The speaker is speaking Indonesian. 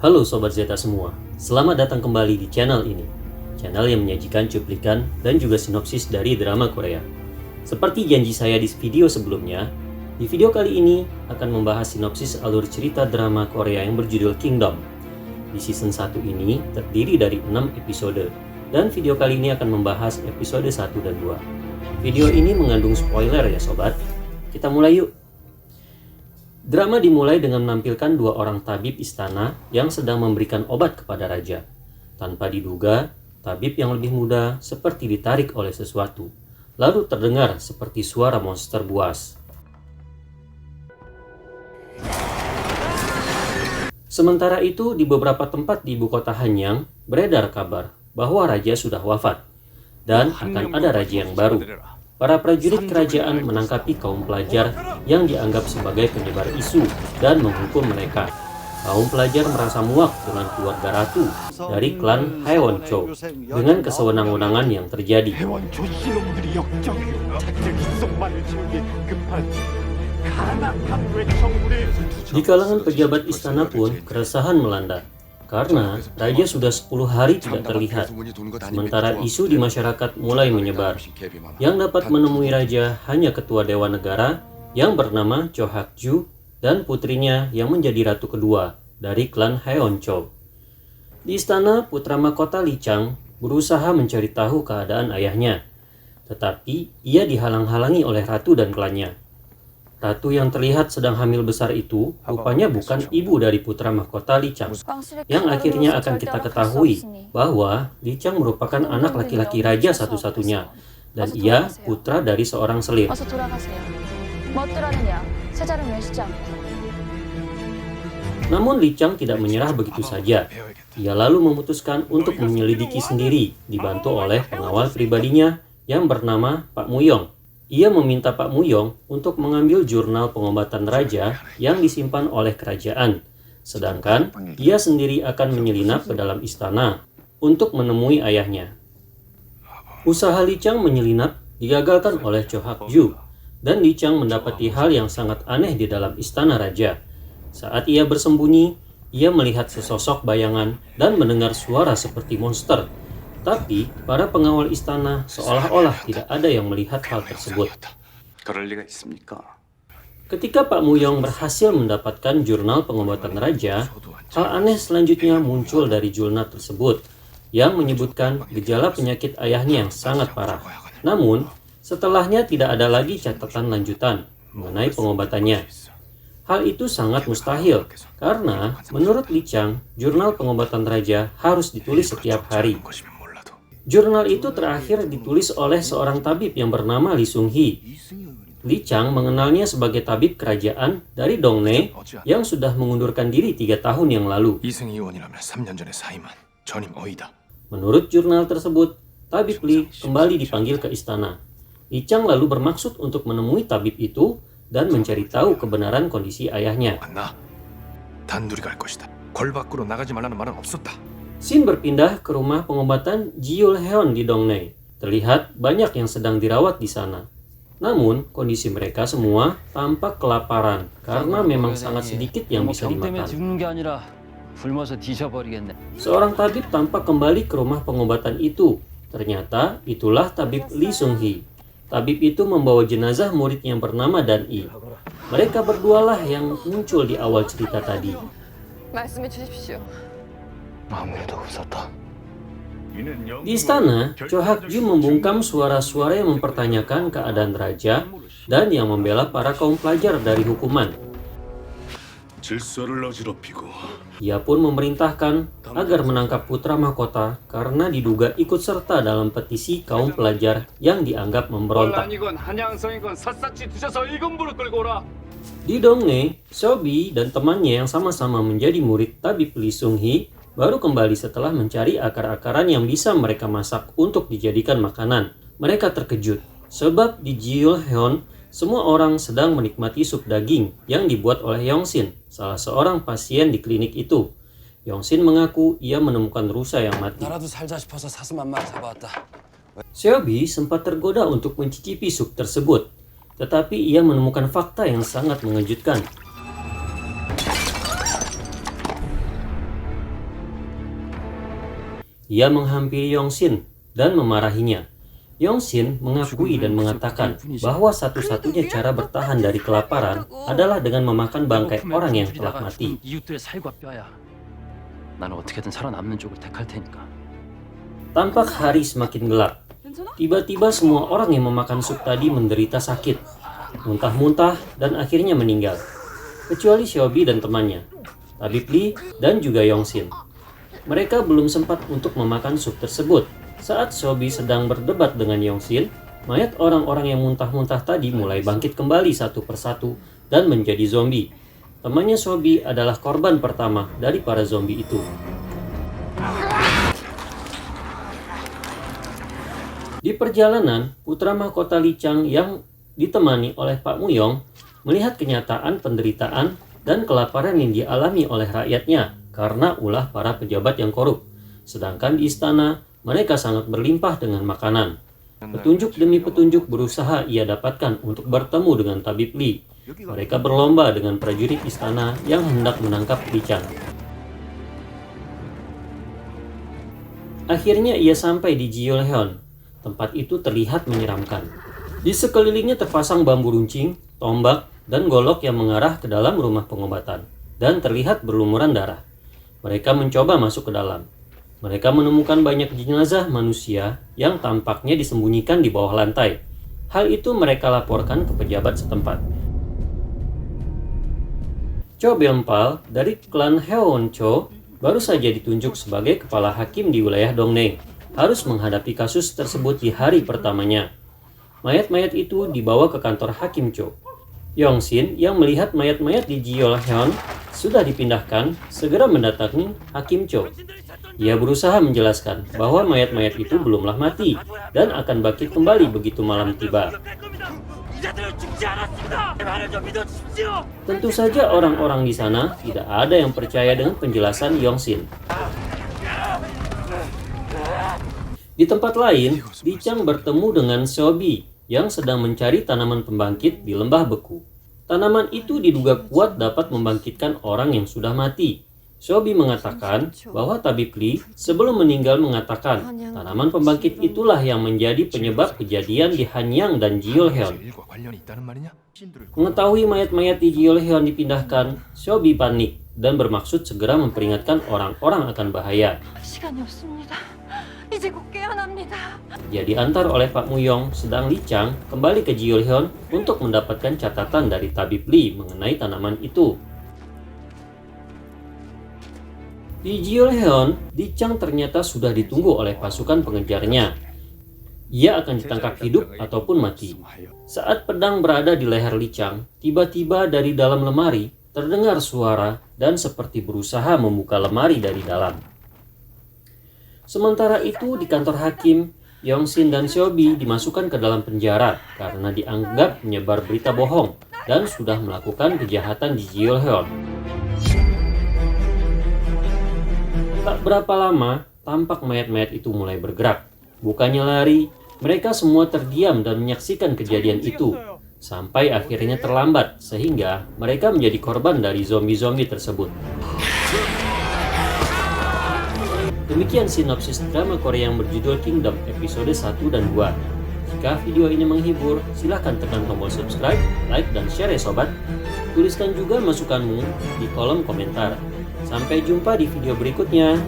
Halo Sobat Zeta semua, selamat datang kembali di channel ini. Channel yang menyajikan cuplikan dan juga sinopsis dari drama Korea. Seperti janji saya di video sebelumnya, di video kali ini akan membahas sinopsis alur cerita drama Korea yang berjudul Kingdom. Di season 1 ini terdiri dari 6 episode, dan video kali ini akan membahas episode 1 dan 2. Video ini mengandung spoiler ya sobat. Kita mulai yuk. Drama dimulai dengan menampilkan dua orang tabib istana yang sedang memberikan obat kepada raja. Tanpa diduga, tabib yang lebih muda seperti ditarik oleh sesuatu. Lalu terdengar seperti suara monster buas. Sementara itu, di beberapa tempat di ibu kota Hanyang beredar kabar bahwa raja sudah wafat dan akan ada raja yang baru. Para prajurit kerajaan menangkapi kaum pelajar yang dianggap sebagai penyebar isu dan menghukum mereka. Kaum pelajar merasa muak dengan keluarga ratu dari klan Haewoncho dengan kesewenang-wenangan yang terjadi. Di kalangan pejabat istana pun keresahan melanda karena raja sudah 10 hari tidak terlihat. Sementara isu di masyarakat mulai menyebar. Yang dapat menemui raja hanya ketua dewan negara yang bernama Cho Hak-ju dan putrinya yang menjadi ratu kedua dari klan Haewoncho. Di istana, putra mahkota Lee Chang berusaha mencari tahu keadaan ayahnya. Tetapi ia dihalang-halangi oleh ratu dan klannya. Ratu yang terlihat sedang hamil besar itu rupanya bukan ibu dari putra mahkota Lee Chang. Yang akhirnya akan kita ketahui bahwa Lee Chang merupakan anak laki-laki raja satu-satunya. Dan ia putra dari seorang selir. Namun Lee Chang tidak menyerah begitu saja. Ia lalu memutuskan untuk menyelidiki sendiri, dibantu oleh pengawal pribadinya yang bernama Pak Muyong. Ia meminta Pak Muyong untuk mengambil jurnal pengobatan raja yang disimpan oleh kerajaan. Sedangkan ia sendiri akan menyelinap ke dalam istana untuk menemui ayahnya. Usaha Lee Chang menyelinap digagalkan oleh Cho Hak-ju, dan Lee Chang mendapati hal yang sangat aneh di dalam istana raja. Saat ia bersembunyi, ia melihat sesosok bayangan dan mendengar suara seperti monster. Tapi, para pengawal istana seolah-olah tidak ada yang melihat hal tersebut. Ketika Pak Muyong berhasil mendapatkan jurnal pengobatan raja, hal aneh selanjutnya muncul dari jurnal tersebut, yang menyebutkan gejala penyakit ayahnya yang sangat parah. Namun, setelahnya tidak ada lagi catatan lanjutan mengenai pengobatannya. Hal itu sangat mustahil, karena menurut Lee Chang, jurnal pengobatan raja harus ditulis setiap hari. Jurnal itu terakhir ditulis oleh seorang tabib yang bernama Lee Sung-hee. Lee Chang mengenalnya sebagai tabib kerajaan dari Dongnae yang sudah mengundurkan diri 3 tahun yang lalu. Menurut jurnal tersebut, tabib Lee kembali dipanggil ke istana. Lee Chang lalu bermaksud untuk menemui tabib itu dan mencari tahu kebenaran kondisi ayahnya. Shin berpindah ke rumah pengobatan Jiulheon di Dongnae. Terlihat banyak yang sedang dirawat di sana. Namun, kondisi mereka semua tampak kelaparan karena memang sangat sedikit yang bisa dimakan. Seorang tabib tampak kembali ke rumah pengobatan itu. Ternyata itulah tabib Lee Sung-hee. Tabib itu membawa jenazah murid yang bernama Dan-i. Mereka berdualah yang muncul di awal cerita tadi. Di istana, Cho Hak-ju membungkam suara-suara yang mempertanyakan keadaan raja dan yang membela para kaum pelajar dari hukuman. Ia pun memerintahkan agar menangkap putra mahkota karena diduga ikut serta dalam petisi kaum pelajar yang dianggap memberontak. Di Dongnae, Seobi dan temannya yang sama-sama menjadi murid tabib Lee Sung-hee baru kembali setelah mencari akar-akaran yang bisa mereka masak untuk dijadikan makanan. Mereka terkejut, sebab di Jiulheon, semua orang sedang menikmati sup daging yang dibuat oleh Yong-shin, salah seorang pasien di klinik itu. Yong-shin mengaku ia menemukan rusa yang mati. Seobi sempat tergoda untuk mencicipi sup tersebut, tetapi ia menemukan fakta yang sangat mengejutkan. Ia menghampiri Yongsin dan memarahinya. Yongsin mengakui dan mengatakan bahwa satu-satunya cara bertahan dari kelaparan adalah dengan memakan bangkai orang yang telah mati. Tampak hari semakin gelap. Tiba-tiba semua orang yang memakan sup tadi menderita sakit, muntah-muntah, dan akhirnya meninggal. Kecuali Xiaobi dan temannya, Tabib Li dan juga Yongsin. Mereka belum sempat untuk memakan sup tersebut. Saat Xiaobi sedang berdebat dengan Yongsin, mayat orang-orang yang muntah-muntah tadi mulai bangkit kembali satu persatu dan menjadi zombie. Temannya Xiaobi adalah korban pertama dari para zombie itu. Di perjalanan, putra mahkota Li Chang yang ditemani oleh Pak Muyong melihat kenyataan penderitaan dan kelaparan yang dialami oleh rakyatnya karena ulah para pejabat yang korup. Sedangkan di istana, mereka sangat berlimpah dengan makanan. Petunjuk demi petunjuk berusaha ia dapatkan untuk bertemu dengan Tabib Li. Mereka berlomba dengan prajurit istana yang hendak menangkap Li Chang. Akhirnya ia sampai di Jiolheon. Tempat itu terlihat menyeramkan. Di sekelilingnya terpasang bambu runcing, tombak, dan golok yang mengarah ke dalam rumah pengobatan, dan terlihat berlumuran darah. Mereka mencoba masuk ke dalam. Mereka menemukan banyak jenazah manusia yang tampaknya disembunyikan di bawah lantai. Hal itu mereka laporkan ke pejabat setempat. Cho Byung-pal dari klan Heon Cho baru saja ditunjuk sebagai kepala hakim di wilayah Dongdaeng, harus menghadapi kasus tersebut di hari pertamanya. Mayat-mayat itu dibawa ke kantor Hakim Cho. Yongsin yang melihat mayat-mayat di Jiolheon sudah dipindahkan, segera mendatangi Hakim Cho. Ia berusaha menjelaskan bahwa mayat-mayat itu belumlah mati dan akan bangkit kembali begitu malam tiba. Tentu saja orang-orang di sana tidak ada yang percaya dengan penjelasan Yongsin. Di tempat lain, Li Chang bertemu dengan Xiaobi yang sedang mencari tanaman pembangkit di lembah beku. Tanaman itu diduga kuat dapat membangkitkan orang yang sudah mati. Xiaobi mengatakan bahwa Tabib Li sebelum meninggal mengatakan tanaman pembangkit itulah yang menjadi penyebab kejadian di Hanyang dan Jiolheon. Mengetahui mayat-mayat di Jiolheon dipindahkan, Xiaobi panik dan bermaksud segera memperingatkan orang-orang akan bahaya. Ia diantar oleh Pak Muyong, sedang Li Chang kembali ke Jiolheon untuk mendapatkan catatan dari Tabib Li mengenai tanaman itu. Di Jiolheon, Li Chang ternyata sudah ditunggu oleh pasukan pengejarnya. Ia akan ditangkap hidup ataupun mati. Saat pedang berada di leher Li Chang, tiba-tiba dari dalam lemari terdengar suara dan seperti berusaha membuka lemari dari dalam. Sementara itu di kantor hakim, Yongsin dan Xiaobi dimasukkan ke dalam penjara karena dianggap menyebar berita bohong dan sudah melakukan kejahatan di Jiolheon. Tak berapa lama, tampak mayat-mayat itu mulai bergerak. Bukannya lari, mereka semua terdiam dan menyaksikan kejadian itu. Sampai akhirnya terlambat, sehingga mereka menjadi korban dari zombie-zombie tersebut. Demikian sinopsis drama Korea yang berjudul Kingdom episode 1 dan 2. Jika video ini menghibur, silahkan tekan tombol subscribe, like, dan share ya sobat. Tuliskan juga masukanmu di kolom komentar. Sampai jumpa di video berikutnya.